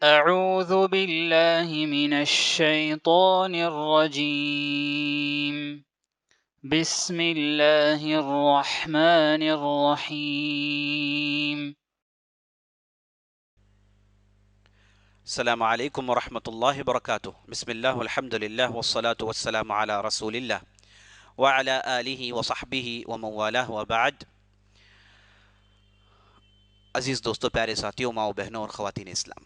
أعوذ بالله من الشيطان الرجيم بسم الله الرحمن الرحيم السلام علیکم ورحمۃ اللہ وبرکاتہ۔ بسم اللہ والحمد للہ والصلاة والسلام علی رسول اللہ وعلی آلہ وصحبہ ومن والہ وبعد۔ عزیز دوستو، پیارے ساتھیوں، ماؤں بہنوں اور خواتین اسلام،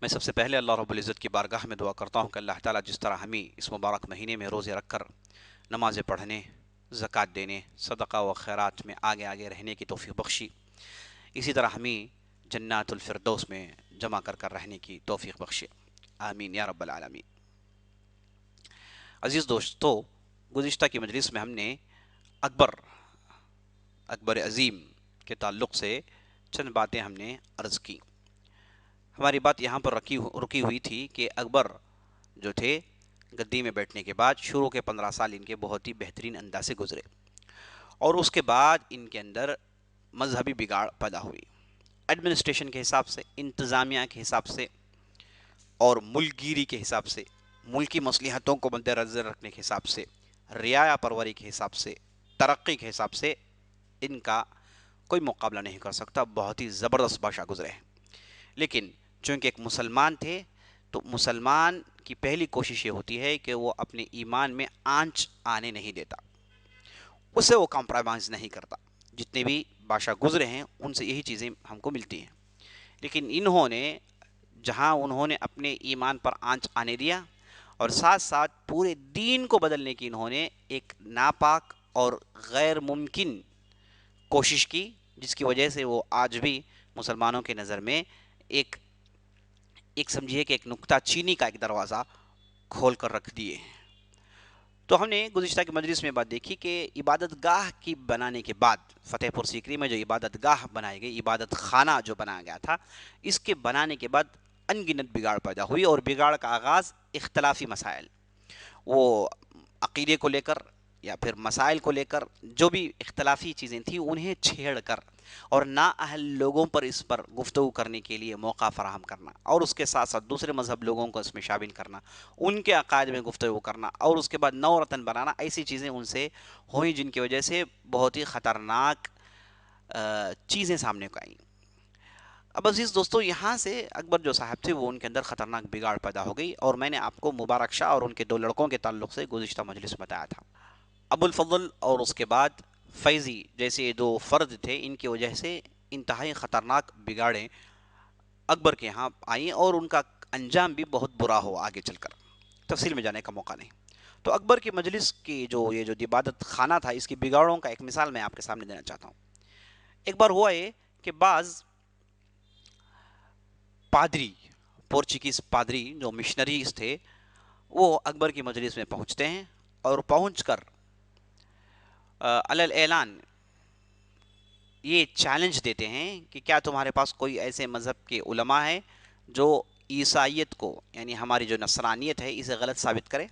میں سب سے پہلے اللہ رب العزت کی بارگاہ میں دعا کرتا ہوں کہ اللہ تعالیٰ جس طرح ہمیں اس مبارک مہینے میں روزے رکھ کر نمازیں پڑھنے، زکوٰۃ دینے، صدقہ و خیرات میں آگے آگے رہنے کی توفیق بخشی، اسی طرح ہمیں جنات الفردوس میں جمع کر رہنے کی توفیق بخشے، آمین یا رب العالمین۔ عزیز دوستو، گزشتہ کی مجلس میں ہم نے اکبر عظیم کے تعلق سے چند باتیں ہم نے عرض کی۔ ہماری بات یہاں پر رکی ہوئی تھی کہ اکبر جو تھے گدی میں بیٹھنے کے بعد شروع کے 15 سال ان کے بہت ہی بہترین انداز سے گزرے، اور اس کے بعد ان کے اندر مذہبی بگاڑ پیدا ہوئی، ایڈمنسٹریشن کے حساب سے، انتظامیہ کے حساب سے، اور ملک گیری کے حساب سے، ملکی مصلحتوں کو مد نظر رکھنے کے حساب سے، رعایا پروری کے حساب سے، ترقی کے حساب سے ان کا کوئی مقابلہ نہیں کر سکتا، بہت ہی زبردست بادشاہ گزرے ہیں۔ لیکن چونکہ ایک مسلمان تھے تو مسلمان کی پہلی کوشش یہ ہوتی ہے کہ وہ اپنے ایمان میں آنچ آنے نہیں دیتا، اس سے وہ کمپرومائز نہیں کرتا۔ جتنے بھی بادشاہ گزرے ہیں ان سے یہی چیزیں ہم کو ملتی ہیں، لیکن انہوں نے اپنے ایمان پر آنچ آنے دیا، اور ساتھ ساتھ پورے دین کو بدلنے کی انہوں نے ایک ناپاک اور غیر ممکن کوشش کی، جس کی وجہ سے وہ آج بھی مسلمانوں کے نظر میں ایک سمجھیے کہ ایک نکتہ چینی کا ایک دروازہ کھول کر رکھ دیے ہیں۔ تو ہم نے گزشتہ کی مجلس میں بات دیکھی کہ عبادت گاہ کی بنانے کے بعد فتح پور سیکری میں جو عبادت گاہ بنائی گئی، عبادت خانہ جو بنایا گیا تھا، اس کے بنانے کے بعد ان گنت بگاڑ پیدا ہوئی، اور بگاڑ کا آغاز اختلافی مسائل، وہ عقیدے کو لے کر یا پھر مسائل کو لے کر جو بھی اختلافی چیزیں تھیں انہیں چھیڑ کر اور نااہل لوگوں پر اس پر گفتگو کرنے کے لیے موقع فراہم کرنا، اور اس کے ساتھ ساتھ دوسرے مذہب لوگوں کو اس میں شامل کرنا، ان کے عقائد میں گفتگو کرنا، اور اس کے بعد نو رتن بنانا، ایسی چیزیں ان سے ہوئیں جن کی وجہ سے بہت ہی خطرناک چیزیں سامنے کو آئیں۔ اب عزیز دوستو، یہاں سے اکبر جو صاحب تھے وہ ان کے اندر خطرناک بگاڑ پیدا ہو گئی، اور میں نے آپ کو مبارک شاہ اور ان کے 2 لڑکوں کے تعلق سے گزشتہ مجلس میں بتایا تھا۔ ابو الفضل اور اس کے بعد فیضی جیسے 2 فرد تھے، ان کی وجہ سے انتہائی خطرناک بگاڑیں اکبر کے ہاں آئیں، اور ان کا انجام بھی بہت برا ہوا آگے چل کر، تفصیل میں جانے کا موقع نہیں۔ تو اکبر کی مجلس کی یہ جو عبادت خانہ تھا، اس کی بگاڑوں کا ایک مثال میں آپ کے سامنے دینا چاہتا ہوں۔ ایک بار ہوا یہ کہ بعض پادری، پورچیگیز پادری جو مشنریز تھے، وہ اکبر کی مجلس میں پہنچتے ہیں، اور پہنچ کر علی الاعلان یہ چیلنج دیتے ہیں کہ کیا تمہارے پاس کوئی ایسے مذہب کے علماء ہیں جو عیسائیت کو، یعنی ہماری جو نصرانیت ہے، اسے غلط ثابت کرے؟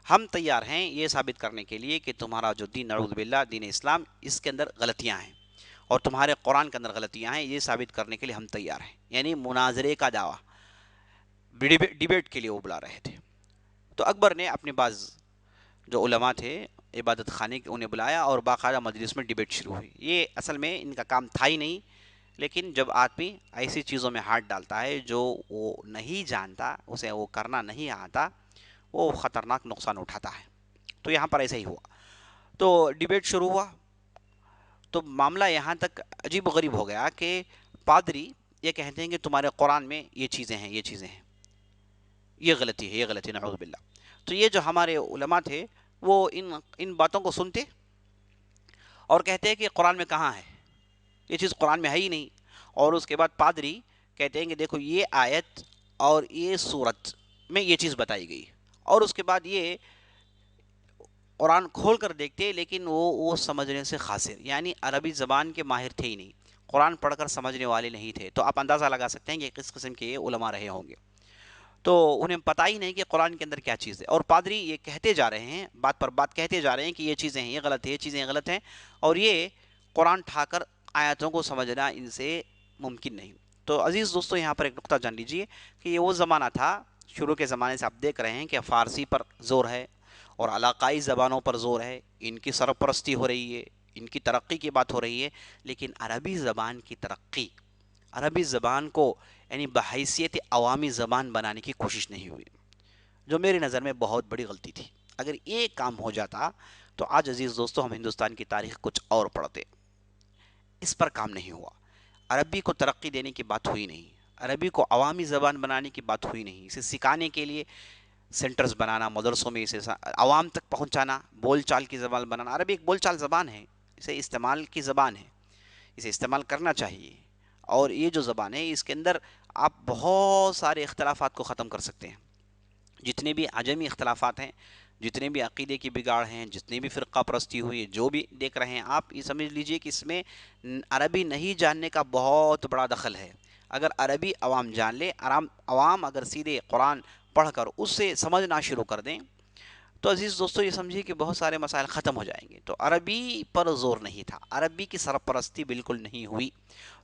ہم تیار ہیں یہ ثابت کرنے کے لیے کہ تمہارا جو دین، نعوذ باللہ، دین اسلام، اس کے اندر غلطیاں ہیں، اور تمہارے قرآن کے اندر غلطیاں ہیں، یہ ثابت کرنے کے لیے ہم تیار ہیں۔ یعنی مناظرے کا دعویٰ، ڈیبیٹ کے لیے وہ بلا رہے تھے۔ تو اکبر نے اپنے بعض جو علماء تھے عبادت خانے کے، انہیں بلایا، اور باقاعدہ مجلس میں ڈیبیٹ شروع ہوئی۔ یہ اصل میں ان کا کام تھا ہی نہیں، لیکن جب آدمی ایسی چیزوں میں ہاتھ ڈالتا ہے جو وہ نہیں جانتا، اسے وہ کرنا نہیں آتا، وہ خطرناک نقصان اٹھاتا ہے۔ تو یہاں پر ایسا ہی ہوا، تو ڈیبیٹ شروع ہوا، تو معاملہ یہاں تک عجیب و غریب ہو گیا کہ پادری یہ کہتے ہیں کہ تمہارے قرآن میں یہ چیزیں ہیں، یہ چیزیں ہیں، یہ غلطی ہے، یہ غلطی ہے، نعوذ باللہ۔ تو یہ جو ہمارے علماء تھے وہ ان باتوں کو سنتے اور کہتے ہیں کہ قرآن میں کہاں ہے، یہ چیز قرآن میں ہے ہی نہیں۔ اور اس کے بعد پادری کہتے ہیں کہ دیکھو یہ آیت اور یہ صورت میں یہ چیز بتائی گئی، اور اس کے بعد یہ قرآن کھول کر دیکھتے، لیکن وہ سمجھنے سے قاصر، یعنی عربی زبان کے ماہر تھے ہی نہیں، قرآن پڑھ کر سمجھنے والے نہیں تھے۔ تو آپ اندازہ لگا سکتے ہیں کہ کس قسم کے یہ علماء رہے ہوں گے۔ تو انہیں پتہ ہی نہیں کہ قرآن کے اندر کیا چیز ہے، اور پادری یہ کہتے جا رہے ہیں، بات پر بات کہتے جا رہے ہیں کہ یہ چیزیں ہیں، یہ غلط ہے، یہ چیزیں غلط ہیں، اور یہ قرآن ٹھا کر آیاتوں کو سمجھنا ان سے ممکن نہیں۔ تو عزیز دوستو یہاں پر ایک نقطہ جان لیجئے کہ یہ وہ زمانہ تھا، شروع کے زمانے سے آپ دیکھ رہے ہیں کہ فارسی پر زور ہے اور علاقائی زبانوں پر زور ہے، ان کی سرپرستی ہو رہی ہے، ان کی ترقی کی بات ہو رہی ہے، لیکن عربی زبان کی ترقی، عربی زبان کو یعنی بحیثیت عوامی زبان بنانے کی کوشش نہیں ہوئی، جو میری نظر میں بہت بڑی غلطی تھی۔ اگر یہ کام ہو جاتا تو آج عزیز دوستو ہم ہندوستان کی تاریخ کچھ اور پڑھتے، اس پر کام نہیں ہوا، عربی کو ترقی دینے کی بات ہوئی نہیں، عربی کو عوامی زبان بنانے کی بات ہوئی نہیں، اسے سکھانے کے لیے سینٹرز بنانا، مدرسوں میں اسے عوام تک پہنچانا، بول چال کی زبان بنانا۔ عربی ایک بول چال زبان ہے، اسے استعمال کی زبان ہے، اسے استعمال کرنا چاہیے، اور یہ جو زبان ہے اس کے اندر آپ بہت سارے اختلافات کو ختم کر سکتے ہیں، جتنے بھی عجمی اختلافات ہیں، جتنے بھی عقیدے کی بگاڑ ہیں، جتنی بھی فرقہ پرستی ہوئی ہے، جو بھی دیکھ رہے ہیں آپ، یہ سمجھ لیجئے کہ اس میں عربی نہیں جاننے کا بہت بڑا دخل ہے۔ اگر عربی عوام جان لے، عوام اگر سیدھے قرآن پڑھ کر اس سے سمجھنا شروع کر دیں، تو عزیز دوستو یہ سمجھیے کہ بہت سارے مسائل ختم ہو جائیں گے۔ تو عربی پر زور نہیں تھا، عربی کی سرپرستی بالکل نہیں ہوئی،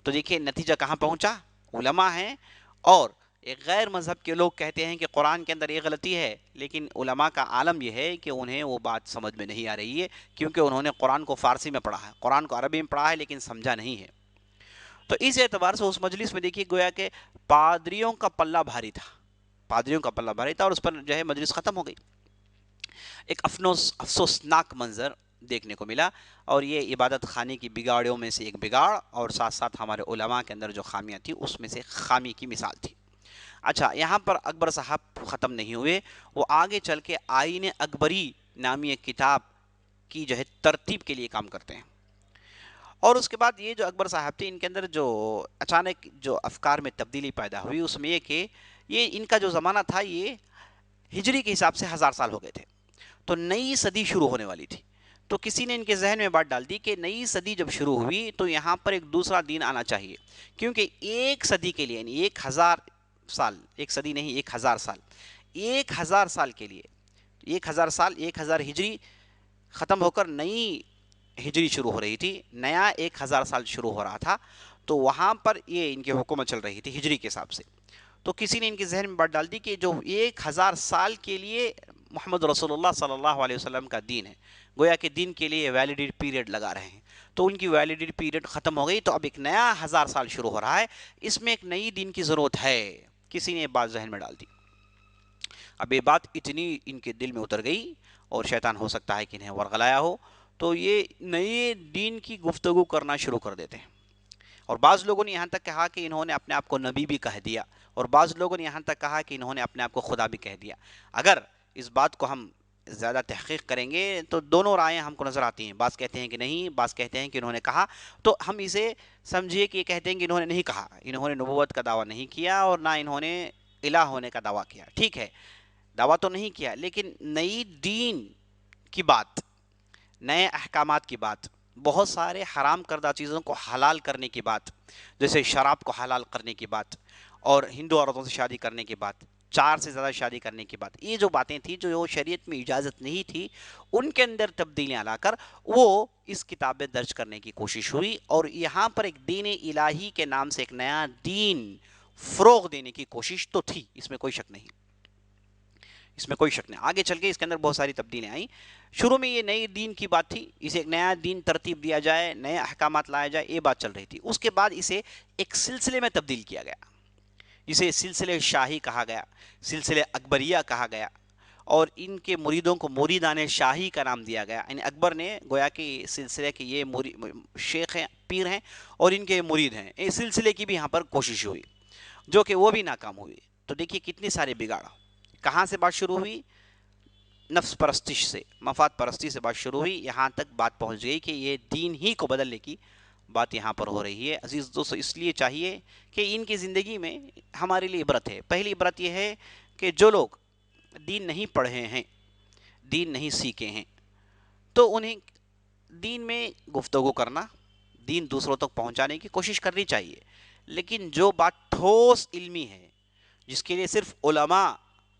تو دیکھیں نتیجہ کہاں پہنچا، علماء ہیں اور ایک غیر مذہب کے لوگ کہتے ہیں کہ قرآن کے اندر یہ غلطی ہے، لیکن علماء کا عالم یہ ہے کہ انہیں وہ بات سمجھ میں نہیں آ رہی ہے، کیونکہ انہوں نے قرآن کو فارسی میں پڑھا ہے، قرآن کو عربی میں پڑھا ہے لیکن سمجھا نہیں ہے۔ تو اس اعتبار سے اس مجلس میں دیکھیے گویا کہ پادریوں کا پلہ بھاری تھا، پادریوں کا پلہ بھاری تھا، اور اس پر جو ہے مجلس ختم ہو گئی۔ ایک افسوسناک منظر دیکھنے کو ملا، اور یہ عبادت خانے کی بگاڑیوں میں سے ایک بگاڑ، اور ساتھ ساتھ ہمارے علماء کے اندر جو خامیاں تھی اس میں سے خامی کی مثال تھی۔ اچھا، یہاں پر اکبر صاحب ختم نہیں ہوئے، وہ آگے چل کے آئین اکبری نامی ایک کتاب کی جو ہے ترتیب کے لیے کام کرتے ہیں، اور اس کے بعد یہ جو اکبر صاحب تھے، ان کے اندر جو اچانک جو افکار میں تبدیلی پیدا ہوئی، اس میں یہ کہ یہ ان کا جو زمانہ تھا یہ ہجری کے حساب سے 1000 سال ہو گئے تھے، تو نئی صدی شروع ہونے والی تھی، تو کسی نے ان کے ذہن میں بات ڈال دی کہ نئی صدی جب شروع ہوئی تو یہاں پر ایک دوسرا دین آنا چاہیے، کیونکہ ایک صدی کے لیے یعنی 1000 سال، ایک صدی نہیں 1000 سال، 1000 سال کے لیے 1000 سال، 1000 ہجری ختم ہو کر نئی ہجری شروع ہو رہی تھی، نیا 1000 سال شروع ہو رہا تھا، تو وہاں پر یہ ان کی حکومت چل رہی تھی ہجری کے حساب سے، تو کسی نے ان کے ذہن میں بات ڈال دی کہ جو 1000 سال کے لیے محمد رسول اللہ صلی اللہ علیہ وسلم کا دین ہے، گویا کہ دین کے لیے ویلیڈیٹی پیریڈ لگا رہے ہیں، تو ان کی ویلیڈیٹی پیریڈ ختم ہو گئی، تو اب ایک نیا 1000 سال شروع ہو رہا ہے، اس میں ایک نئی دین کی ضرورت ہے، کسی نے یہ بات ذہن میں ڈال دی۔ اب یہ بات اتنی ان کے دل میں اتر گئی، اور شیطان ہو سکتا ہے کہ انہیں ورغلایا ہو، تو یہ نئے دین کی گفتگو کرنا شروع کر دیتے ہیں، اور بعض لوگوں نے یہاں تک کہا کہ انہوں نے اپنے آپ کو نبی بھی کہہ دیا، اور بعض لوگوں نے یہاں تک کہا کہ انہوں نے اپنے آپ کو خدا بھی کہہ دیا۔ اگر اس بات کو ہم زیادہ تحقیق کریں گے تو دونوں رائیں ہم کو نظر آتی ہیں، بعض کہتے ہیں کہ نہیں، بعض کہتے ہیں کہ انہوں نے کہا، تو ہم اسے سمجھیے کہ یہ کہتے ہیں کہ انہوں نے نہیں کہا، انہوں نے نبوت کا دعویٰ نہیں کیا، اور نہ انہوں نے الہ ہونے کا دعویٰ کیا، ٹھیک ہے، دعویٰ تو نہیں کیا، لیکن نئی دین کی بات، نئے احکامات کی بات، بہت سارے حرام کردہ چیزوں کو حلال کرنے کی بات، جیسے شراب کو حلال کرنے کی بات، اور ہندو عورتوں سے شادی کرنے کی بات، 4 سے زیادہ شادی کرنے کی بات، یہ جو باتیں تھیں جو شریعت میں اجازت نہیں تھی، ان کے اندر تبدیلیاں لا کر وہ اس کتاب میں درج کرنے کی کوشش ہوئی، اور یہاں پر ایک دین الہی کے نام سے ایک نیا دین فروغ دینے کی کوشش تو تھی، اس میں کوئی شک نہیں، اس میں کوئی شک نہیں۔ آگے چل کے اس کے اندر بہت ساری تبدیلیاں آئیں، شروع میں یہ نئی دین کی بات تھی، اسے ایک نیا دین ترتیب دیا جائے، نئے احکامات لائے جائے، یہ بات چل رہی تھی، اس کے بعد اسے ایک سلسلے میں تبدیل کیا گیا، اسے سلسلے شاہی کہا گیا، سلسلے اکبریہ کہا گیا، اور ان کے مریدوں کو مریدان شاہی کا نام دیا گیا، یعنی اکبر نے گویا کہ سلسلے کے یہ شیخ ہیں، پیر ہیں، اور ان کے مرید ہیں، اس سلسلے کی بھی یہاں پر کوشش ہوئی، جو کہ وہ بھی ناکام ہوئی۔ تو دیکھیے کتنے سارے بگاڑ، کہاں سے بات شروع ہوئی، نفس پرستش سے، مفاد پرستی سے بات شروع ہوئی، یہاں تک بات پہنچ گئی کہ یہ دین ہی کو بدلنے کی بات یہاں پر ہو رہی ہے۔ عزیز دوستو، اس لیے چاہیے کہ ان کی زندگی میں ہمارے لیے عبرت ہے۔ پہلی عبرت یہ ہے کہ جو لوگ دین نہیں پڑھے ہیں، دین نہیں سیکھے ہیں، تو انہیں دین میں گفتگو کرنا، دین دوسروں تک پہنچانے کی کوشش کرنی چاہیے، لیکن جو بات ٹھوس علمی ہے، جس کے لیے صرف علماء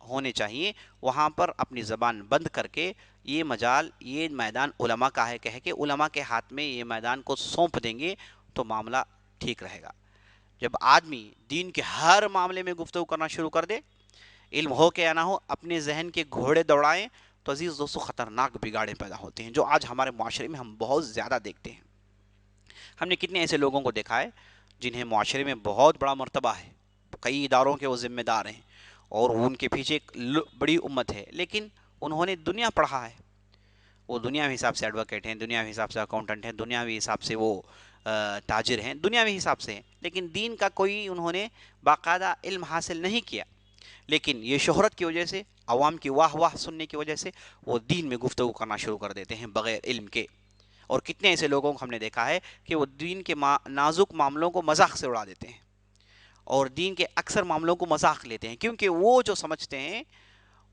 ہونے چاہیے، وہاں پر اپنی زبان بند کر کے یہ مجال، یہ میدان علماء کا ہے کہہ کے علماء کے ہاتھ میں یہ میدان کو سونپ دیں گے تو معاملہ ٹھیک رہے گا۔ جب آدمی دین کے ہر معاملے میں گفتگو کرنا شروع کر دے، علم ہو کہ یا نہ ہو، اپنے ذہن کے گھوڑے دوڑائیں، تو عزیز دوستو خطرناک بگاڑے پیدا ہوتے ہیں، جو آج ہمارے معاشرے میں ہم بہت زیادہ دیکھتے ہیں۔ ہم نے کتنے ایسے لوگوں کو دیکھا ہے جنہیں معاشرے میں بہت بڑا مرتبہ ہے، کئی اداروں کے وہ ذمہ دار ہیں، اور ان کے پیچھے ایک بڑی امت ہے، لیکن انہوں نے دنیا پڑھا ہے، وہ دنیاوی حساب سے ایڈوکیٹ ہیں، دنیاوی حساب سے اکاؤنٹنٹ ہیں، دنیاوی حساب سے وہ تاجر ہیں، دنیاوی حساب سے ہیں، لیکن دین کا کوئی انہوں نے باقاعدہ علم حاصل نہیں کیا، لیکن یہ شہرت کی وجہ سے، عوام کی واہ واہ سننے کی وجہ سے وہ دین میں گفتگو کرنا شروع کر دیتے ہیں بغیر علم کے۔ اور کتنے ایسے لوگوں کو ہم نے دیکھا ہے کہ وہ دین کے نازک معاملوں کو مذاق سے اڑا دیتے ہیں، اور دین کے اکثر معاملوں کو مذاق لیتے ہیں، کیونکہ وہ جو سمجھتے ہیں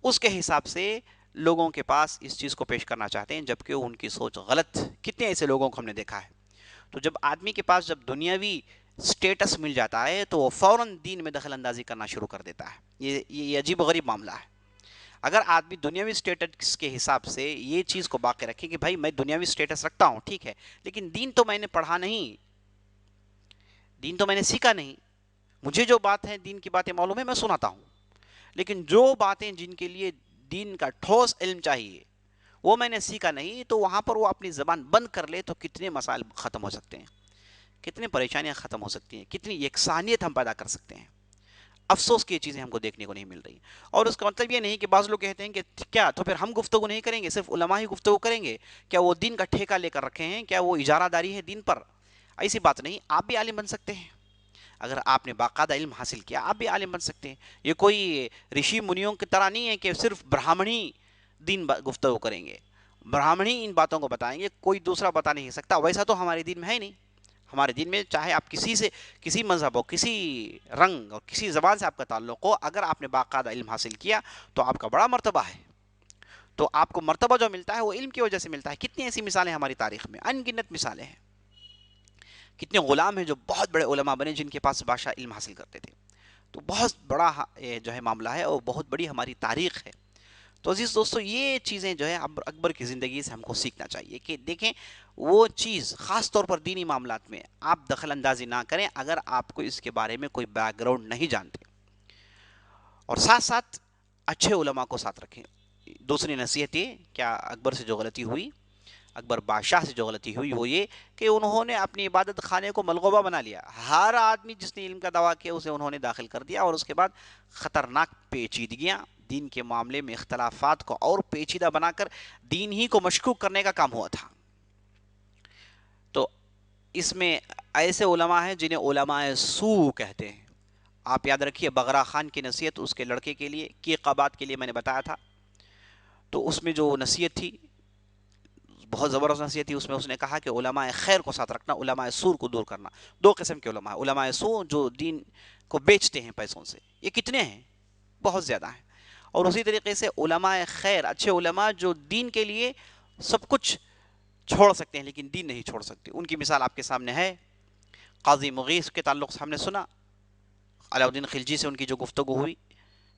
اس کے حساب سے لوگوں کے پاس اس چیز کو پیش کرنا چاہتے ہیں، جبکہ ان کی سوچ غلط۔ کتنے ایسے لوگوں کو ہم نے دیکھا ہے۔ تو جب آدمی کے پاس جب دنیاوی سٹیٹس مل جاتا ہے تو وہ فوراً دین میں دخل اندازی کرنا شروع کر دیتا ہے۔ یہ عجیب و غریب معاملہ ہے۔ اگر آدمی دنیاوی سٹیٹس کے حساب سے یہ چیز کو باقی رکھے کہ بھائی میں دنیاوی سٹیٹس رکھتا ہوں، ٹھیک ہے، لیکن دین تو میں نے پڑھا نہیں، دین تو میں نے سیکھا نہیں، مجھے جو بات ہے دین کی باتیں معلوم ہے، میں سناتا ہوں، لیکن جو باتیں جن کے لیے دین کا ٹھوس علم چاہیے وہ میں نے سیکھا نہیں، تو وہاں پر وہ اپنی زبان بند کر لے تو کتنے مسائل ختم ہو سکتے ہیں، کتنی پریشانیاں ختم ہو سکتی ہیں، کتنی یکسانیت ہم پیدا کر سکتے ہیں۔ افسوس کی یہ چیزیں ہم کو دیکھنے کو نہیں مل رہی، اور اس کا مطلب یہ نہیں کہ بعض لوگ کہتے ہیں کہ کیا تو پھر ہم گفتگو نہیں کریں گے، صرف علماء ہی گفتگو کریں گے؟ کیا وہ دین کا ٹھیکہ لے کر رکھے ہیں؟ کیا وہ اجارہ داری ہے دین پر؟ ایسی بات نہیں، آپ بھی عالم بن سکتے ہیں، اگر آپ نے باقاعدہ علم حاصل کیا آپ بھی عالم بن سکتے ہیں۔ یہ کوئی رشی منیوں کی طرح نہیں ہے کہ صرف برہمنی دین گفتگو کریں گے، برہمنی ان باتوں کو بتائیں گے، کوئی دوسرا بتا نہیں سکتا، ویسا تو ہمارے دین میں ہے نہیں۔ ہمارے دین میں چاہے آپ کسی مذہب ہو، کسی رنگ اور کسی زبان سے آپ کا تعلق ہو، اگر آپ نے باقاعدہ علم حاصل کیا تو آپ کا بڑا مرتبہ ہے، تو آپ کو مرتبہ جو ملتا ہے وہ علم کی وجہ سے ملتا ہے۔ کتنی ایسی مثالیں ہماری تاریخ میں، ان گنت مثالیں ہیں، کتنے غلام ہیں جو بہت بڑے علماء بنے جن کے پاس بادشاہ علم حاصل کرتے تھے۔ تو بہت بڑا جو ہے معاملہ ہے، اور بہت بڑی ہماری تاریخ ہے۔ تو عزیز دوستو یہ چیزیں جو ہے اکبر کی زندگی سے ہم کو سیکھنا چاہیے کہ دیکھیں وہ چیز خاص طور پر دینی معاملات میں آپ دخل اندازی نہ کریں اگر آپ کو اس کے بارے میں کوئی بیک گراؤنڈ نہیں جانتے، اور ساتھ ساتھ اچھے علماء کو ساتھ رکھیں۔ دوسری نصیحت یہ، کیا اکبر سے جو غلطی ہوئی، اکبر بادشاہ سے جو غلطی ہوئی وہ یہ کہ انہوں نے اپنی عبادت خانے کو ملغوبہ بنا لیا، ہر آدمی جس نے علم کا دعویٰ کیا اسے انہوں نے داخل کر دیا، اور اس کے بعد خطرناک پیچیدگیاں، دین کے معاملے میں اختلافات کو اور پیچیدہ بنا کر دین ہی کو مشکوک کرنے کا کام ہوا تھا۔ تو اس میں ایسے علماء ہیں جنہیں علماء سو کہتے ہیں۔ آپ یاد رکھیے بغرا خان کی نصیحت اس کے لڑکے کے لیے، کی قبات کے لیے میں نے بتایا تھا، تو اس میں جو نصیحت تھی بہت زبردست نصیحت تھی، اس نے کہا کہ علماء خیر کو ساتھ رکھنا، علماء سور کو دور کرنا۔ دو قسم کے علماء، علماء سو جو دین کو بیچتے ہیں پیسوں سے، یہ کتنے ہیں؟ بہت زیادہ ہیں، اور اسی طریقے سے علماء خیر، اچھے علماء جو دین کے لیے سب کچھ چھوڑ سکتے ہیں لیکن دین نہیں چھوڑ سکتے۔ ان کی مثال آپ کے سامنے ہے، قاضی مغیث کے تعلق سے ہم نے سنا، علاؤ الدین خلجی سے ان کی جو گفتگو ہوئی،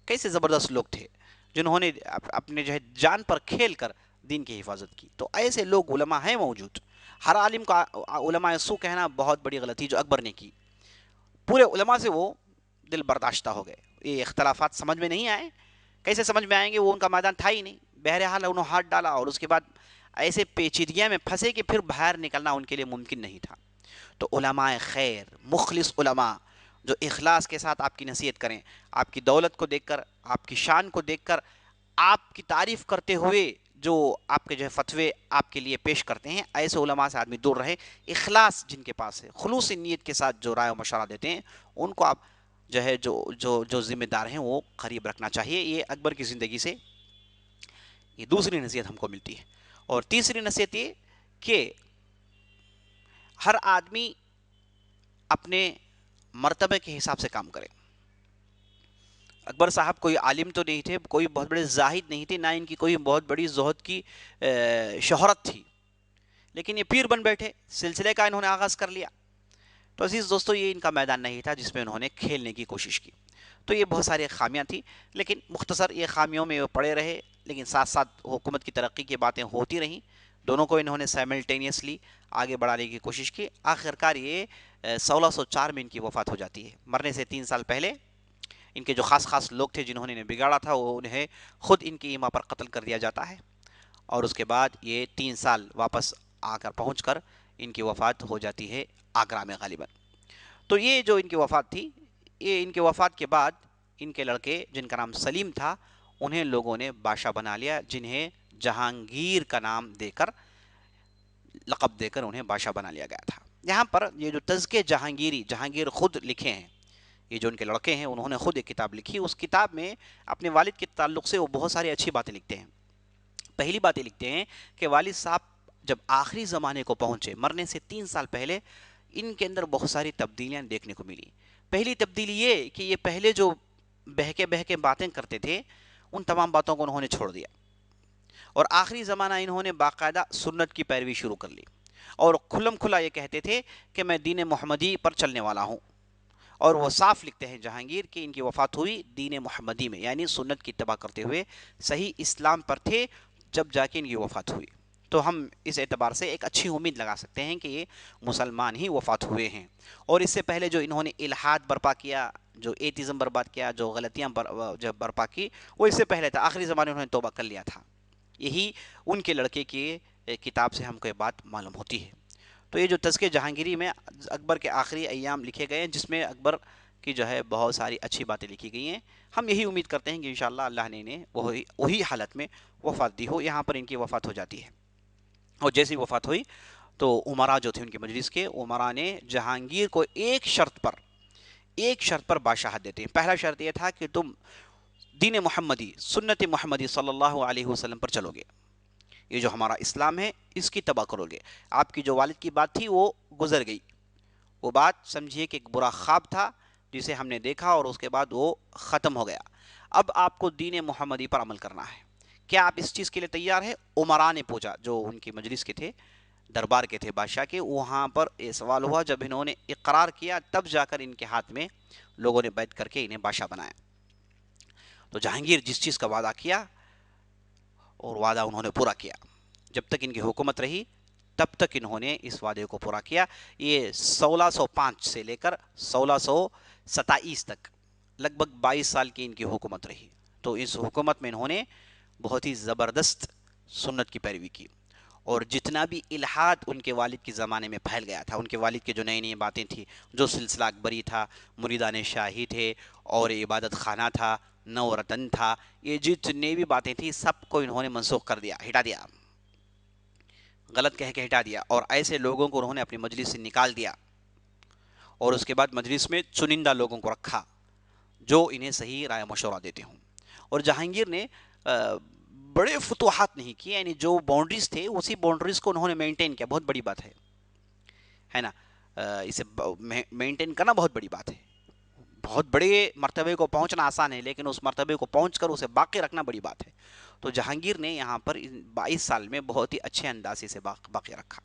کیسے زبردست لوگ تھے جنہوں نے اپنے جو ہے جان پر کھیل کر دین کی حفاظت کی۔ تو ایسے لوگ علماء ہیں موجود۔ ہر عالم کا علماء سو کہنا بہت بڑی غلطی جو اکبر نے کی، پورے علماء سے وہ دل برداشتہ ہو گئے، یہ اختلافات سمجھ میں نہیں آئے، کیسے سمجھ میں آئیں گے، وہ ان کا میدان تھا ہی نہیں، بہرحال انہوں نے ہاتھ ڈالا اور اس کے بعد ایسے پیچیدگیاں میں پھنسے کہ پھر باہر نکلنا ان کے لیے ممکن نہیں تھا۔ تو علماء خیر، مخلص علماء جو اخلاص کے ساتھ آپ کی نصیحت کریں، آپ کی دولت کو دیکھ کر، آپ کی شان کو دیکھ کر، آپ کی تعریف کرتے ہوئے جو آپ کے جو ہے فتوے آپ کے لیے پیش کرتے ہیں، ایسے علماء سے آدمی دور رہے۔ اخلاص جن کے پاس ہے، خلوص نیت کے ساتھ جو رائے و مشورہ دیتے ہیں، ان کو آپ جو ہے جو ذمہ دار ہیں وہ قریب رکھنا چاہیے۔ یہ اکبر کی زندگی سے یہ دوسری نصیحت ہم کو ملتی ہے۔ اور تیسری نصیحت یہ کہ ہر آدمی اپنے مرتبے کے حساب سے کام کرے۔ اکبر صاحب کوئی عالم تو نہیں تھے، کوئی بہت بڑے زاہد نہیں تھے، نہ ان کی کوئی بہت بڑی زہد کی شہرت تھی، لیکن یہ پیر بن بیٹھے، سلسلے کا انہوں نے آغاز کر لیا۔ تو عزیز دوستو یہ ان کا میدان نہیں تھا جس میں انہوں نے کھیلنے کی کوشش کی۔ تو یہ بہت ساری خامیاں تھیں، لیکن مختصر یہ خامیوں میں وہ پڑے رہے، لیکن ساتھ ساتھ حکومت کی ترقی کی باتیں ہوتی رہیں، دونوں کو انہوں نے سائملٹینیسلی آگے بڑھانے کی کوشش کی۔ آخرکار یہ 1604 میں ان کی وفات ہو جاتی ہے۔ مرنے سے 3 سال پہلے ان کے جو خاص لوگ تھے جنہوں نے بگاڑا تھا، وہ انہیں خود ان کی ایما پر قتل کر دیا جاتا ہے، اور اس کے بعد یہ 3 سال واپس آ کر پہنچ کر ان کی وفات ہو جاتی ہے آگرہ میں غالباً۔ تو یہ جو ان کی وفات تھی، یہ ان کے وفات کے بعد ان کے لڑکے جن کا نام سلیم تھا، انہیں لوگوں نے بادشاہ بنا لیا، جنہیں جہانگیر کا نام دے کر، لقب دے کر انہیں بادشاہ بنا لیا گیا تھا۔ یہاں پر یہ جو تذکرہ جہانگیری، جہانگیر خود لکھے ہیں، یہ جو ان کے لڑکے ہیں انہوں نے خود ایک کتاب لکھی، اس کتاب میں اپنے والد کے تعلق سے وہ بہت ساری اچھی باتیں لکھتے ہیں۔ پہلی باتیں لکھتے ہیں کہ والد صاحب جب آخری زمانے کو پہنچے، مرنے سے 3 سال پہلے، ان کے اندر بہت ساری تبدیلیاں دیکھنے کو ملی۔ پہلی تبدیلی یہ کہ یہ پہلے جو بہکے باتیں کرتے تھے، ان تمام باتوں کو انہوں نے چھوڑ دیا، اور آخری زمانہ انہوں نے باقاعدہ سنت کی پیروی شروع کر لی، اور کھلم کھلا یہ کہتے تھے کہ میں دین محمدی پر چلنے والا ہوں۔ اور وہ صاف لکھتے ہیں جہانگیر کہ ان کی وفات ہوئی دین محمدی میں، یعنی سنت کی اتباع کرتے ہوئے صحیح اسلام پر تھے جب جا کے ان کی وفات ہوئی۔ تو ہم اس اعتبار سے ایک اچھی امید لگا سکتے ہیں کہ یہ مسلمان ہی وفات ہوئے ہیں۔ اور اس سے پہلے جو انہوں نے الحاد برپا کیا، جو ایتھزم برباد کیا، جو غلطیاں جب برپا کی، وہ اس سے پہلے تھا، آخری زمانے انہوں نے توبہ کر لیا تھا۔ یہی ان کے لڑکے کی کتاب سے ہم کو یہ بات معلوم ہوتی ہے۔ تو یہ جو تذکرہ جہانگیری میں اکبر کے آخری ایام لکھے گئے ہیں، جس میں اکبر کی جو ہے بہت ساری اچھی باتیں لکھی گئی ہیں۔ ہم یہی امید کرتے ہیں کہ انشاءاللہ اللہ نے انہیں وہی حالت میں وفات دی ہو۔ یہاں پر ان کی وفات ہو جاتی ہے، اور جیسی وفات ہوئی تو عمرا جو تھے ان کے مجلس کے، عمرا نے جہانگیر کو ایک شرط پر بادشاہت دیتے ہیں۔ پہلا شرط یہ تھا کہ تم دین محمدی، سنت محمدی صلی اللہ علیہ وسلم پر چلو گے، یہ جو ہمارا اسلام ہے اس کی تباہ کرو گے۔ آپ کی جو والد کی بات تھی وہ گزر گئی، وہ بات سمجھیے کہ ایک برا خواب تھا جسے ہم نے دیکھا اور اس کے بعد وہ ختم ہو گیا۔ اب آپ کو دین محمدی پر عمل کرنا ہے، کیا آپ اس چیز کے لیے تیار ہیں؟ عمرا نے پوچھا، جو ان کی مجلس کے تھے، دربار کے تھے بادشاہ کے، وہاں پر یہ سوال ہوا۔ جب انہوں نے اقرار کیا تب جا کر ان کے ہاتھ میں لوگوں نے بیعت کر کے انہیں بادشاہ بنایا۔ تو جہانگیر جس چیز کا وعدہ کیا، اور وعدہ انہوں نے پورا کیا، جب تک ان کی حکومت رہی تب تک انہوں نے اس وعدے کو پورا کیا۔ یہ 1605 سے لے کر 1627 تک لگ بھگ 22 سال کی ان کی حکومت رہی۔ تو اس حکومت میں انہوں نے بہت ہی زبردست سنت کی پیروی کی، اور جتنا بھی الحاد ان کے والد کے زمانے میں پھیل گیا تھا، ان کے والد کے جو نئی باتیں تھیں، جو سلسلہ اکبری تھا، مریدان شاہی تھے، اور عبادت خانہ تھا، نو رتن تھا، یہ جتنی بھی باتیں تھیں سب کو انہوں نے منسوخ کر دیا، ہٹا دیا، غلط کہہ کے ہٹا دیا، اور ایسے لوگوں کو انہوں نے اپنی مجلس سے نکال دیا، اور اس کے بعد مجلس میں چنندہ لوگوں کو رکھا جو انہیں صحیح رائے مشورہ دیتے ہوں۔ اور جہانگیر نے بڑے فتوحات نہیں کیے، یعنی جو باؤنڈریز تھے اسی باؤنڈریز کو انہوں نے مینٹین کیا، بہت بڑی بات ہے نا، اسے مینٹین کرنا بہت بڑی بات ہے۔ بہت بڑے مرتبے کو پہنچنا آسان ہے، لیکن اس مرتبے کو پہنچ کر اسے باقی رکھنا بڑی بات ہے۔ تو جہانگیر نے یہاں پر 22 سال میں بہت ہی اچھے انداز سے باقی رکھا،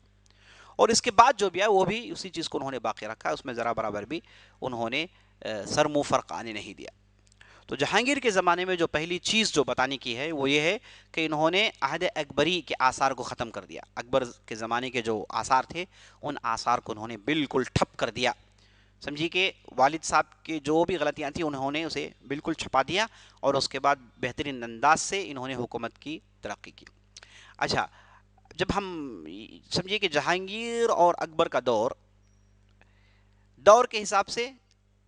اور اس کے بعد جو بھی ہے وہ بھی اسی چیز کو انہوں نے باقی رکھا، اس میں ذرا برابر بھی انہوں نے سر منہ فرق آنے نہیں دیا۔ تو جہانگیر کے زمانے میں جو پہلی چیز جو بتانے کی ہے وہ یہ ہے کہ انہوں نے عہد اکبری کے آثار کو ختم کر دیا۔ اکبر کے زمانے کے جو آثار تھے ان آثار کو انہوں نے بالکل ٹھپ کر دیا۔ سمجھی کہ والد صاحب کی جو بھی غلطیاں تھیں انہوں نے اسے بالکل چھپا دیا، اور اس کے بعد بہترین انداز سے انہوں نے حکومت کی ترقی کی۔ اچھا، جب ہم سمجھیے کہ جہانگیر اور اکبر کا دور کے حساب سے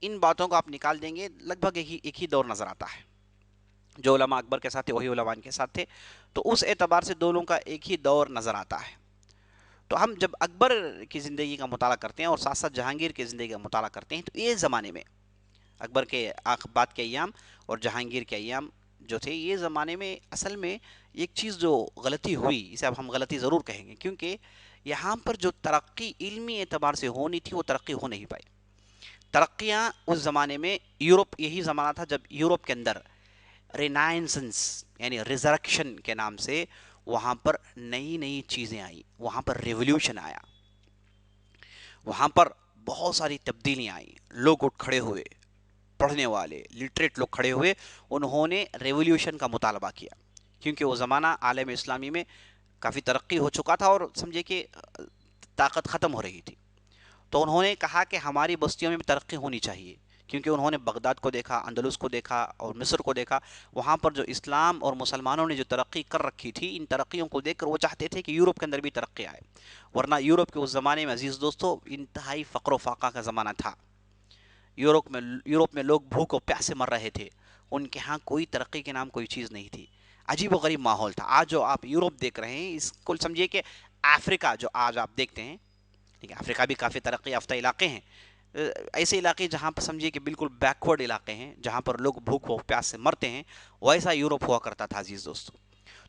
ان باتوں کو آپ نکال دیں گے، لگ بھگ ایک ہی دور نظر آتا ہے۔ جو علماء اکبر کے ساتھ تھے وہی علماء ان کے ساتھ تھے، تو اس اعتبار سے دونوں کا ایک ہی دور نظر آتا ہے۔ تو ہم جب اکبر کی زندگی کا مطالعہ کرتے ہیں اور ساتھ ساتھ جہانگیر کی زندگی کا مطالعہ کرتے ہیں، تو یہ زمانے میں اکبر کے بعد کے ایام اور جہانگیر کے ایام جو تھے، یہ زمانے میں اصل میں ایک چیز جو غلطی ہوئی، اسے اب ہم غلطی ضرور کہیں گے، کیونکہ یہاں پر جو ترقی علمی اعتبار سے ہونی تھی وہ ترقی ہو نہیں پائی۔ ترقیاں اس زمانے میں، یورپ یہی زمانہ تھا جب یورپ کے اندر رینائنسنس یعنی ریزرکشن کے نام سے وہاں پر نئی چیزیں آئیں، وہاں پر ریولوشن آیا، وہاں پر بہت ساری تبدیلیاں آئیں، لوگ اٹھ کھڑے ہوئے، پڑھنے والے لٹریٹ لوگ کھڑے ہوئے، انہوں نے ریولوشن کا مطالبہ کیا، کیونکہ وہ زمانہ عالم اسلامی میں کافی ترقی ہو چکا تھا اور سمجھے کہ طاقت ختم ہو رہی تھی۔ تو انہوں نے کہا کہ ہماری بستیوں میں بھی ترقی ہونی چاہیے، کیونکہ انہوں نے بغداد کو دیکھا، اندلس کو دیکھا اور مصر کو دیکھا، وہاں پر جو اسلام اور مسلمانوں نے جو ترقی کر رکھی تھی، ان ترقیوں کو دیکھ کر وہ چاہتے تھے کہ یورپ کے اندر بھی ترقی آئے، ورنہ یورپ کے اس زمانے میں عزیز دوستو انتہائی فقر و فاقہ کا زمانہ تھا۔ یورپ میں لوگ بھوک و پیاس سے مر رہے تھے، ان کے ہاں کوئی ترقی کے نام کوئی چیز نہیں تھی، عجیب و غریب ماحول تھا۔ آج جو آپ یورپ دیکھ رہے ہیں، اس کو سمجھیے کہ افریقہ جو آج آپ دیکھتے ہیں، ٹھیک ہے، افریقہ بھی کافی ترقی یافتہ علاقے ہیں، ایسے علاقے جہاں پر سمجھیے کہ بالکل بیکورڈ علاقے ہیں، جہاں پر لوگ بھوک و پیاس سے مرتے ہیں، ویسا یورپ ہوا کرتا تھا عزیز دوستو۔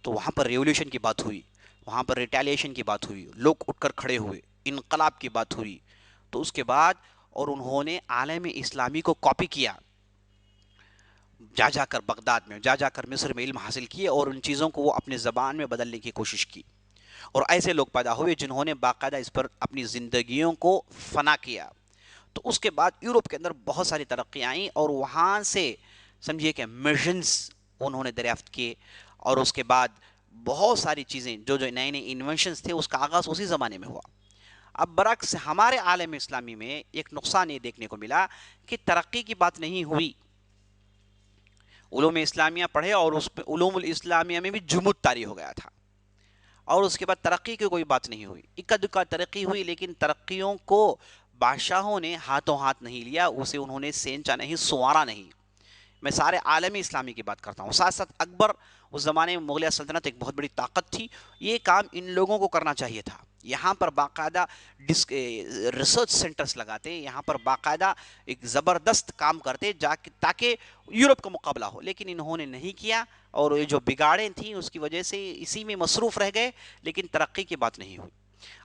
تو وہاں پر ریولیوشن کی بات ہوئی، وہاں پر ریٹیلیشن کی بات ہوئی، لوگ اٹھ کر کھڑے ہوئے، انقلاب کی بات ہوئی، تو اس کے بعد اور انہوں نے عالم اسلامی کو کاپی کیا، جا کر بغداد میں، جا کر مصر میں علم حاصل کیے، اور ان چیزوں کو وہ اپنے زبان میں بدلنے کی کوشش کی، اور ایسے لوگ پیدا ہوئے جنہوں نے باقاعدہ اس پر اپنی زندگیوں کو فنا کیا۔ تو اس کے بعد یورپ کے اندر بہت ساری ترقی آئیں، اور وہاں سے سمجھیے کہ مشنز انہوں نے دریافت کیے، اور اس کے بعد بہت ساری چیزیں جو نئے نئے انوینشنز تھے، اس کا آغاز اسی زمانے میں ہوا۔ اب برعکس ہمارے عالم اسلامی میں ایک نقصان یہ دیکھنے کو ملا کہ ترقی کی بات نہیں ہوئی، علوم اسلامیہ پڑھے اور اس پہ علوم الاسلامیہ میں بھی جمود طاری ہو گیا تھا، اور اس کے بعد ترقی کی کوئی بات نہیں ہوئی، اکا دکا ترقی ہوئی، لیکن ترقیوں کو بادشاہوں نے ہاتھوں ہاتھ نہیں لیا، اسے انہوں نے سینچا نہیں، سنوارا نہیں۔ میں سارے عالمی اسلامی کی بات کرتا ہوں، ساتھ ساتھ اکبر اس زمانے میں مغلیہ سلطنت ایک بہت بڑی طاقت تھی، یہ کام ان لوگوں کو کرنا چاہیے تھا، یہاں پر باقاعدہ ریسرچ سینٹرز لگاتے، یہاں پر باقاعدہ ایک زبردست کام کرتے تاکہ یورپ کا مقابلہ ہو، لیکن انہوں نے نہیں کیا، اور یہ جو بگاڑیں تھیں اس کی وجہ سے اسی میں مصروف رہ گئے، لیکن ترقی کی بات نہیں ہوئی۔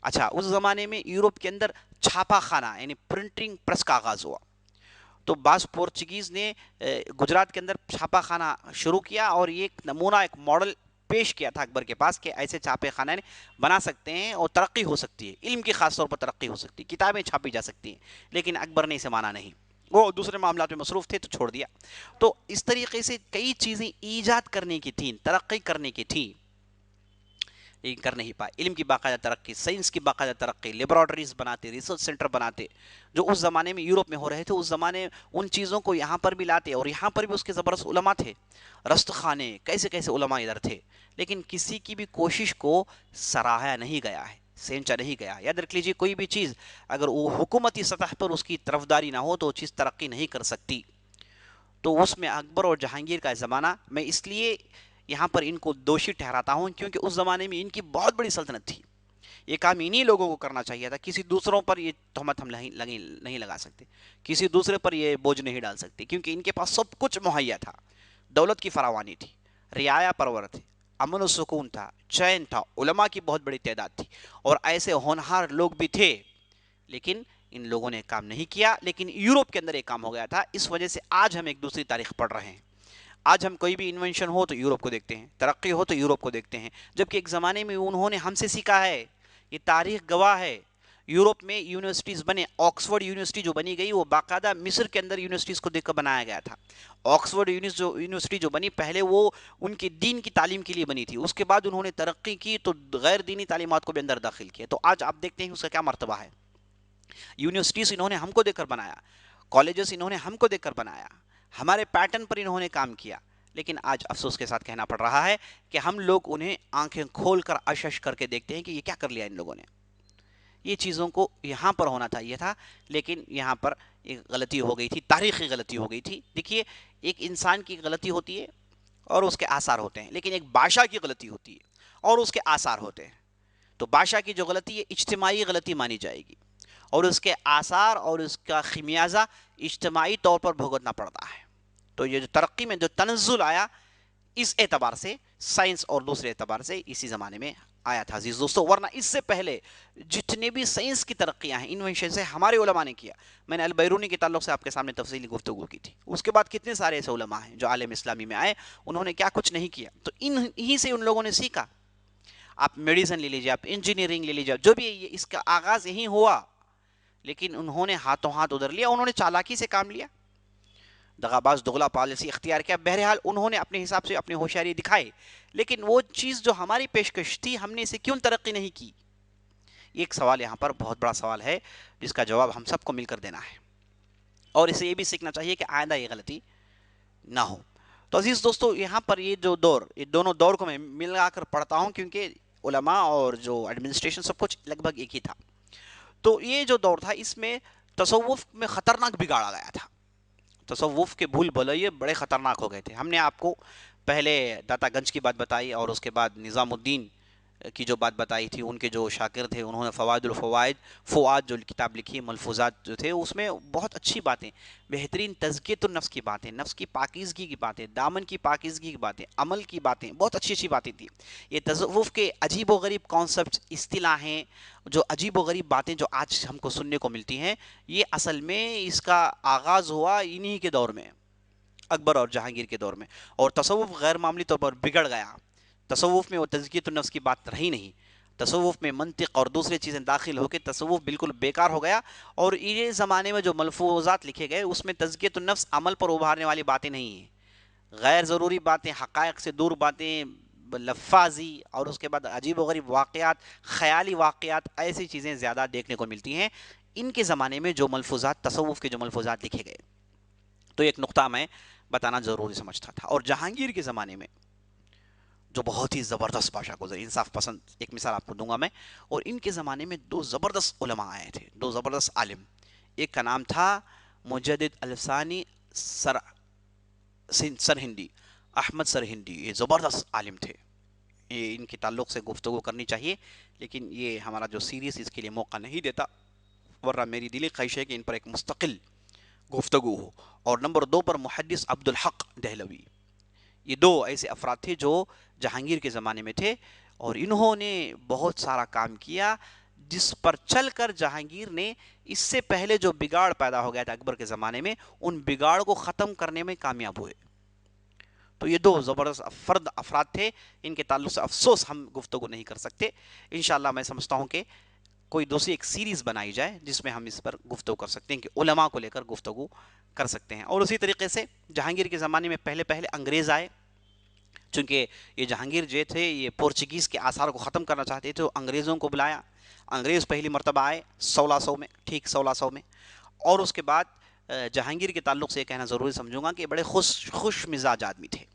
اچھا، اس زمانے میں یورپ کے اندر چھاپا خانہ یعنی پرنٹنگ پریس کا آغاز ہوا، تو بعض پورچگیز نے گجرات کے اندر چھاپا خانہ شروع کیا، اور یہ ایک نمونہ، ایک ماڈل پیش کیا تھا اکبر کے پاس کہ ایسے چھاپے خانے بنا سکتے ہیں اور ترقی ہو سکتی ہے، علم کی خاص طور پر ترقی ہو سکتی ہے، کتابیں چھاپی جا سکتی ہیں، لیکن اکبر نے اسے مانا نہیں، وہ دوسرے معاملات میں مصروف تھے تو چھوڑ دیا۔ تو اس طریقے سے کئی چیزیں ایجاد کرنے کی تھیں، ترقی کرنے کی تھیں، لیکن کر نہیں پائے۔ علم کی باقاعدہ ترقی، سائنس کی باقاعدہ ترقی، لیبارٹریز بناتے، ریسرچ سینٹر بناتے، جو اس زمانے میں یورپ میں ہو رہے تھے، اس زمانے ان چیزوں کو یہاں پر بھی لاتے، اور یہاں پر بھی اس کے زبردست علماء تھے، رست خانے، کیسے کیسے علماء ادھر تھے، لیکن کسی کی بھی کوشش کو سراہا نہیں گیا ہے، سینچا نہیں گیا۔ یاد رکھ لیجیے، کوئی بھی چیز اگر وہ حکومتی سطح پر اس کی طرفداری نہ ہو تو وہ چیز ترقی نہیں کر سکتی۔ تو اس میں اکبر اور جہانگیر کا زمانہ، میں اس لیے یہاں پر ان کو دوشی ٹھہراتا ہوں کیونکہ اس زمانے میں ان کی بہت بڑی سلطنت تھی، یہ کام انہی لوگوں کو کرنا چاہیے تھا، کسی دوسروں پر یہ تہمت ہم نہیں لگا سکتے، کسی دوسرے پر یہ بوجھ نہیں ڈال سکتے، کیونکہ ان کے پاس سب کچھ مہیا تھا، دولت کی فراوانی تھی، رعایا پرور تھے، امن و سکون تھا، چین تھا، علماء کی بہت بڑی تعداد تھی، اور ایسے ہونہار لوگ بھی تھے، لیکن ان لوگوں نے کام نہیں کیا، لیکن یورپ کے اندر ایک کام ہو گیا تھا، اس وجہ سے آج ہم ایک دوسری تاریخ پڑھ رہے ہیں، آج ہم کوئی بھی انوینشن ہو تو یورپ کو دیکھتے ہیں، ترقی ہو تو یورپ کو دیکھتے ہیں، جبکہ ایک زمانے میں انہوں نے ہم سے سیکھا ہے، یہ تاریخ گواہ ہے، یورپ میں یونیورسٹیز بنے، آکسفورڈ یونیورسٹی جو بنی گئی وہ باقاعدہ مصر کے اندر یونیورسٹیز کو دیکھ کر بنایا گیا تھا، آکسفورڈ یونیورسٹی جو بنی پہلے وہ ان کے دین کی تعلیم کے لیے بنی تھی، اس کے بعد انہوں نے ترقی کی تو غیر دینی تعلیمات کو بھی اندر داخل کیا، تو آج آپ دیکھتے ہیں اس کا کیا مرتبہ ہے، یونیورسٹیز انہوں نے ہم کو دیکھ کر بنایا، کالجز انہوں نے ہم کو دیکھ کر بنایا، ہمارے پیٹرن پر انہوں نے کام کیا، لیکن آج افسوس کے ساتھ کہنا پڑ رہا ہے کہ ہم لوگ انہیں آنکھیں کھول کر اشش کر کے دیکھتے ہیں کہ یہ کیا کر لیا ان لوگوں نے، یہ چیزوں کو یہاں پر ہونا چاہیے تھا، لیکن یہاں پر ایک غلطی ہو گئی تھی، تاریخی غلطی ہو گئی تھی۔ دیکھیے، ایک انسان کی غلطی ہوتی ہے اور اس کے آثار ہوتے ہیں، لیکن ایک بادشاہ کی غلطی ہوتی ہے اور اس کے آثار ہوتے ہیں، تو بادشاہ کی جو غلطی ہے اجتماعی غلطی مانی جائے گی، اور اس کے آثار اور اس کا خمیازہ اجتماعی طور پر بھگتنا پڑتا ہے، تو یہ جو ترقی میں جو تنزل آیا، اس اعتبار سے سائنس اور دوسرے اعتبار سے اسی زمانے میں آیا تھا عزیز دوستو، ورنہ اس سے پہلے جتنے بھی سائنس کی ترقیاں ہیں، انوینشن سے ہمارے علماء نے کیا، میں نے البیرونی کے تعلق سے آپ کے سامنے تفصیلی گفتگو کی تھی، اس کے بعد کتنے سارے ایسے علماء ہیں جو عالم اسلامی میں آئے، انہوں نے کیا کچھ نہیں کیا، تو انہی سے ان لوگوں نے سیکھا، آپ میڈیسن لے لیجیے، آپ انجینئرنگ لے لیجیے، جو بھی اس کا آغاز یہی ہوا، لیکن انہوں نے ہاتھوں ہاتھ ادھر لیا، انہوں نے چالاکی سے کام لیا، دغاباز دغلا پالیسی اختیار کیا، بہرحال انہوں نے اپنے حساب سے اپنی ہوشیاری دکھائی، لیکن وہ چیز جو ہماری پیشکش تھی، ہم نے اسے کیوں ترقی نہیں کی، یہ ایک سوال یہاں پر بہت بڑا سوال ہے جس کا جواب ہم سب کو مل کر دینا ہے، اور اسے یہ بھی سیکھنا چاہیے کہ آئندہ یہ غلطی نہ ہو۔ تو عزیز دوستو، یہاں پر یہ جو دور، یہ دونوں دور کو میں ملا کر پڑھتا ہوں کیونکہ علماء اور جو ایڈمنسٹریشن سب کچھ لگ بھگ ایک ہی تھا۔ تو یہ جو دور تھا اس میں تصوف میں خطرناک بگاڑا گیا تھا، تصوف کے بھول بھلائیے بڑے خطرناک ہو گئے تھے۔ ہم نے آپ کو پہلے داتا گنج کی بات بتائی اور اس کے بعد نظام الدین کی جو بات بتائی تھی، ان کے جو شاگرد تھے انہوں نے فوائد الفوائد فواد جو کتاب لکھی، ملفوظات جو تھے اس میں بہت اچھی باتیں، بہترین تزکیۃ النفس کی باتیں، نفس کی پاکیزگی کی باتیں، دامن کی پاکیزگی کی باتیں، عمل کی باتیں، بہت اچھی اچھی باتیں تھیں۔ یہ تصوف کے عجیب و غریب کانسیپٹس، اصطلاحیں، جو عجیب و غریب باتیں جو آج ہم کو سننے کو ملتی ہیں، یہ اصل میں اس کا آغاز ہوا انہی کے دور میں، اکبر اور جہانگیر کے دور میں، اور تصوف غیر معمولی طور پر بگڑ گیا۔ تصوف میں وہ تزکیۃ النفس کی بات رہی نہیں، تصوف میں منطق اور دوسرے چیزیں داخل ہو کے تصوف بالکل بیکار ہو گیا، اور یہ زمانے میں جو ملفوظات لکھے گئے اس میں تزکیۃ النفس عمل پر ابھارنے والی باتیں نہیں ہیں، غیر ضروری باتیں، حقائق سے دور باتیں، لفاظی، اور اس کے بعد عجیب و غریب واقعات، خیالی واقعات، ایسی چیزیں زیادہ دیکھنے کو ملتی ہیں ان کے زمانے میں جو ملفوظات، تصوف کے جو ملفوظات لکھے گئے۔ تو ایک نقطہ میں بتانا ضروری سمجھتا تھا۔ اور جہانگیر کے زمانے میں جو بہت ہی زبردست بادشاہ گزرے، انصاف پسند، ایک مثال آپ کو دوں گا میں، اور ان کے زمانے میں دو زبردست علماء آئے تھے، دو زبردست عالم۔ ایک کا نام تھا مجدد الفسانی سرہندی، احمد سرہندی، یہ زبردست عالم تھے، یہ ان کے تعلق سے گفتگو کرنی چاہیے، لیکن یہ ہمارا جو سیریز اس کے لیے موقع نہیں دیتا، ورنہ میری دلی خواہش ہے کہ ان پر ایک مستقل گفتگو ہو۔ اور نمبر دو پر محدث عبد الحق دہلوی، یہ دو ایسے افراد تھے جو جہانگیر کے زمانے میں تھے، اور انہوں نے بہت سارا کام کیا جس پر چل کر جہانگیر نے اس سے پہلے جو بگاڑ پیدا ہو گیا تھا اکبر کے زمانے میں، ان بگاڑ کو ختم کرنے میں کامیاب ہوئے۔ تو یہ دو زبردست افراد تھے، ان کے تعلق سے افسوس ہم گفتگو نہیں کر سکتے۔ انشاءاللہ میں سمجھتا ہوں کہ کوئی دوسری ایک سیریز بنائی جائے جس میں ہم اس پر گفتگو کر سکتے ہیں، کہ علماء کو لے کر گفتگو کر سکتے ہیں۔ اور اسی طریقے سے جہانگیر کے زمانے میں پہلے انگریز آئے، چونکہ یہ جہانگیر جو تھے یہ پورچگیز کے آثار کو ختم کرنا چاہتے تھے، تو انگریزوں کو بلایا۔ انگریز پہلی مرتبہ آئے 1600 میں، ٹھیک 1600 میں، اور اس کے بعد جہانگیر کے تعلق سے یہ کہنا ضروری سمجھوں گا کہ بڑے خوش مزاج آدمی تھے۔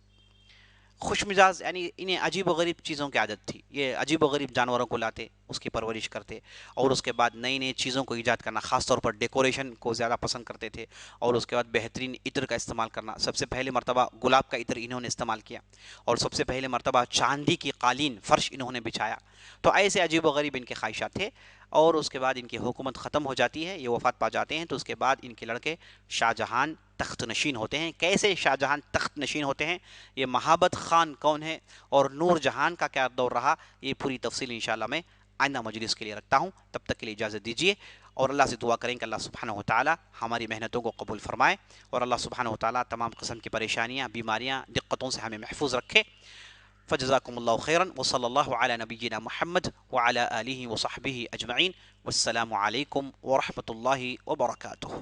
خوش مزاج یعنی انہیں عجیب و غریب چیزوں کی عادت تھی، یہ عجیب و غریب جانوروں کو لاتے، اس کی پرورش کرتے، اور اس کے بعد نئی نئی چیزوں کو ایجاد کرنا، خاص طور پر ڈیکوریشن کو زیادہ پسند کرتے تھے، اور اس کے بعد بہترین عطر کا استعمال کرنا۔ سب سے پہلے مرتبہ گلاب کا عطر انہوں نے استعمال کیا، اور سب سے پہلے مرتبہ چاندی کی قالین فرش انہوں نے بچھایا۔ تو ایسے عجیب و غریب ان کے خواہشات تھے، اور اس کے بعد ان کی حکومت ختم ہو جاتی ہے، یہ وفات پا جاتے ہیں۔ تو اس کے بعد ان کے لڑکے شاہ جہان تخت نشین ہوتے ہیں۔ کیسے شاہ جہان تخت نشین ہوتے ہیں، یہ مہابت خان کون ہے، اور نور جہان کا کیا دور رہا، یہ پوری تفصیل انشاءاللہ میں آئندہ مجلس کے لیے رکھتا ہوں۔ تب تک کے لیے اجازت دیجیے، اور اللہ سے دعا کریں کہ اللہ سبحانہ و تعالی ہماری محنتوں کو قبول فرمائے، اور اللہ سبحانہ و تعالی تمام قسم کی پریشانیاں، بیماریاں، دقتوں سے ہمیں محفوظ رکھے۔ فجزاکم اللہ خیرا، وصلی اللہ علی نبینا محمد وعلی آلہ وصحبہ اجمعین، والسلام علیکم ورحمۃ اللہ وبرکاتہ۔